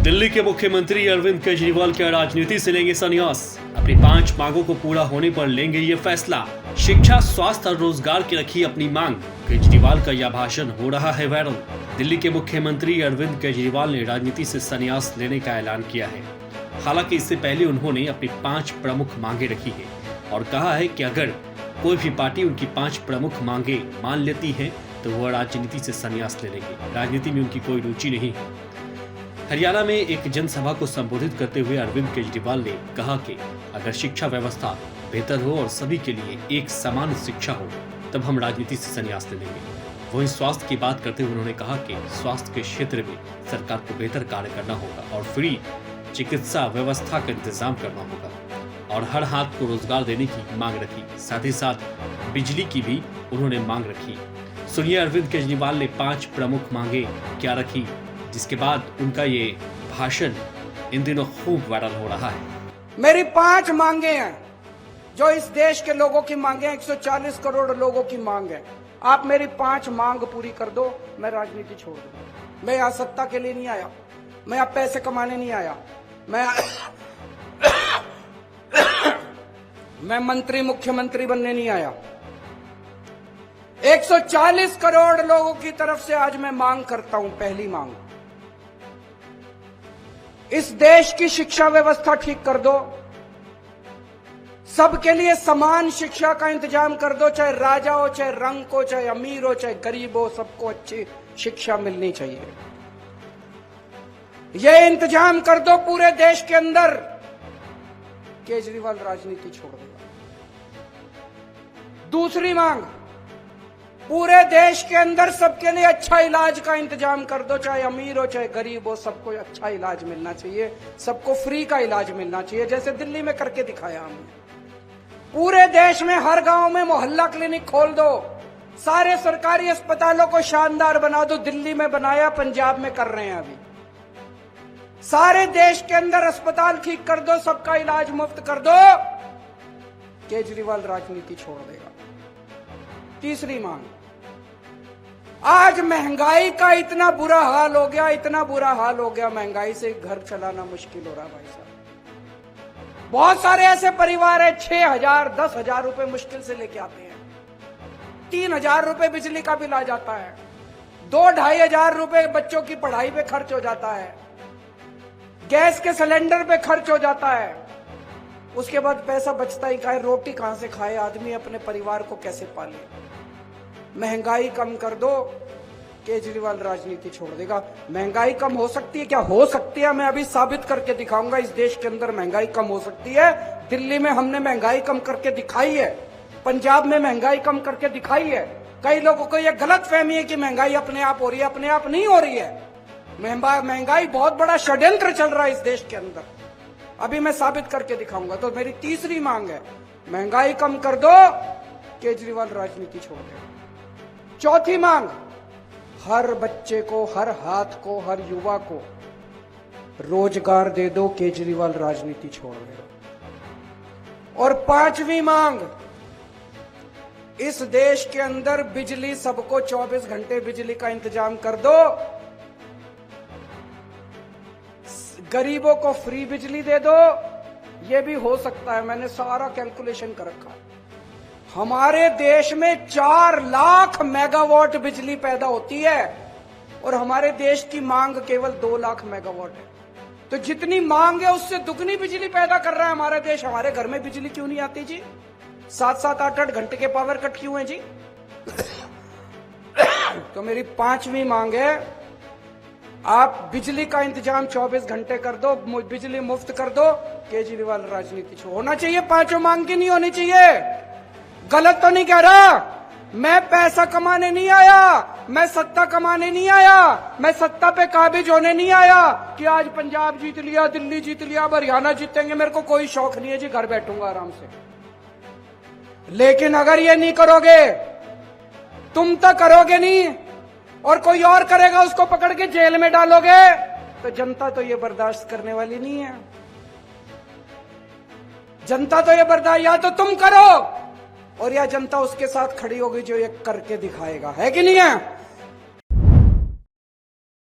दिल्ली के मुख्यमंत्री अरविंद केजरीवाल क्या राजनीति से लेंगे संन्यास? अपनी 5 मांगों को पूरा होने पर लेंगे ये फैसला। शिक्षा, स्वास्थ्य और रोजगार की रखी अपनी मांग। केजरीवाल का यह भाषण हो रहा है वायरल। दिल्ली के मुख्यमंत्री अरविंद केजरीवाल ने राजनीति से संन्यास लेने का ऐलान किया है। हालांकि इससे पहले उन्होंने अपनी 5 प्रमुख मांगे रखी है और कहा है कि अगर कोई भी पार्टी उनकी 5 प्रमुख मांगे मान लेती है तो वह राजनीति से संन्यास ले लेंगे। राजनीति में उनकी कोई रुचि नहीं है। हरियाणा में एक जनसभा को संबोधित करते हुए अरविंद केजरीवाल ने कहा कि अगर शिक्षा व्यवस्था बेहतर हो और सभी के लिए एक समान शिक्षा हो तब हम राजनीति से संन्यास ले लेंगे। वहीं स्वास्थ्य की बात करते हुए उन्होंने कहा कि स्वास्थ्य के क्षेत्र में सरकार को बेहतर कार्य करना होगा और फ्री चिकित्सा व्यवस्था का इंतजाम करना होगा और हर हाथ को रोजगार देने की मांग रखी। साथ ही साथ बिजली की भी उन्होंने मांग रखी। सुनिए अरविंद केजरीवाल ने 5 प्रमुख मांगे क्या रखी, जिसके बाद उनका ये भाषण इन दिनों खूब वायरल हो रहा है। मेरी 5 मांगे हैं जो इस देश के लोगों की मांगे हैं, 140 करोड़ लोगों की मांग है। आप मेरी 5 मांग पूरी कर दो, मैं राजनीति छोड़ दूंगा। मैं यहाँ सत्ता के लिए नहीं आया, मैं यहाँ पैसे कमाने नहीं आया, मैं मंत्री मुख्यमंत्री बनने नहीं आया। 140 करोड़ लोगों की तरफ से आज मैं मांग करता हूं। पहली मांग, इस देश की शिक्षा व्यवस्था ठीक कर दो। सबके लिए समान शिक्षा का इंतजाम कर दो, चाहे राजा हो, चाहे रंग हो, चाहे अमीर हो, चाहे गरीब हो, सबको अच्छी शिक्षा मिलनी चाहिए। यह इंतजाम कर दो पूरे देश के अंदर। केजरीवाल राजनीति छोड़ देगा। दूसरी मांग, पूरे देश के अंदर सबके लिए अच्छा इलाज का इंतजाम कर दो, चाहे अमीर हो, चाहे गरीब हो, सबको अच्छा इलाज मिलना चाहिए, सबको फ्री का इलाज मिलना चाहिए, जैसे दिल्ली में करके दिखाया हमने। पूरे देश में हर गांव में मोहल्ला क्लिनिक खोल दो, सारे सरकारी अस्पतालों को शानदार बना दो। दिल्ली में बनाया, पंजाब में कर रहे हैं अभी। सारे देश के अंदर अस्पताल ठीक कर दो, सबका इलाज मुफ्त कर दो। केजरीवाल राजनीति छोड़ देगा। तीसरी मांग, आज महंगाई का इतना बुरा हाल हो गया, इतना बुरा हाल हो गया, महंगाई से घर चलाना मुश्किल हो रहा भाई साहब। बहुत सारे ऐसे परिवार है 6,000 10,000 रुपए मुश्किल से लेके आते हैं। 3,000 रुपए बिजली का बिल आ जाता है, 2-2.5 हजार रुपए बच्चों की पढ़ाई पे खर्च हो जाता है, गैस के सिलेंडर पे खर्च हो जाता है। उसके बाद पैसा बचता ही खाए, रोटी कहां से खाए आदमी, अपने परिवार को कैसे पाले। महंगाई कम कर दो, केजरीवाल राजनीति छोड़ देगा। महंगाई कम हो सकती है क्या? हो सकती है, मैं अभी साबित करके दिखाऊंगा। इस देश के अंदर महंगाई कम हो सकती है। दिल्ली में हमने महंगाई कम करके दिखाई है, पंजाब में महंगाई कम करके दिखाई है। कई लोगों को यह गलत फहमी है कि महंगाई अपने आप हो रही है, अपने आप नहीं हो रही है। महंगाई बहुत बड़ा षड्यंत्र चल रहा है इस देश के अंदर, अभी मैं साबित करके दिखाऊंगा। तो मेरी तीसरी मांग है, महंगाई कम कर दो, केजरीवाल राजनीति छोड़ दे। चौथी मांग, हर बच्चे को, हर हाथ को, हर युवा को रोजगार दे दो, केजरीवाल राजनीति छोड़ देगा। और 5वीं मांग, इस देश के अंदर बिजली सबको 24 घंटे बिजली का इंतजाम कर दो, गरीबों को फ्री बिजली दे दो। यह भी हो सकता है, मैंने सारा कैलकुलेशन कर रखा है। हमारे देश में 4 लाख मेगावाट बिजली पैदा होती है और हमारे देश की मांग केवल 2 लाख मेगावाट है। तो जितनी मांग है उससे दुगनी बिजली पैदा कर रहा है हमारा देश। हमारे घर में बिजली क्यों नहीं आती जी? 7-7 8-8 घंटे के पावर कट क्यों है जी? तो मेरी 5वीं मांग है, आप बिजली का इंतजाम 24 घंटे कर दो, बिजली मुफ्त कर दो, केजरीवाल राजनीति छोड़। होना चाहिए 5 मांग की, नहीं होनी चाहिए। गलत तो नहीं कह रहा, मैं पैसा कमाने नहीं आया, मैं सत्ता कमाने नहीं आया, मैं सत्ता पे काबिज होने नहीं आया कि आज पंजाब जीत लिया, दिल्ली जीत लिया, अब हरियाणा जीतेंगे। मेरे को कोई शौक नहीं है जी, घर बैठूंगा आराम से। लेकिन अगर ये नहीं करोगे, तुम तो करोगे नहीं और कोई और करेगा, उसको पकड़ के जेल में डालोगे, तो जनता तो ये बर्दाश्त करने वाली नहीं है। जनता तो ये बर्दाश्त, या तो तुम करो और या जनता उसके साथ खड़ी होगी जो ये करके दिखाएगा, है कि नहीं है?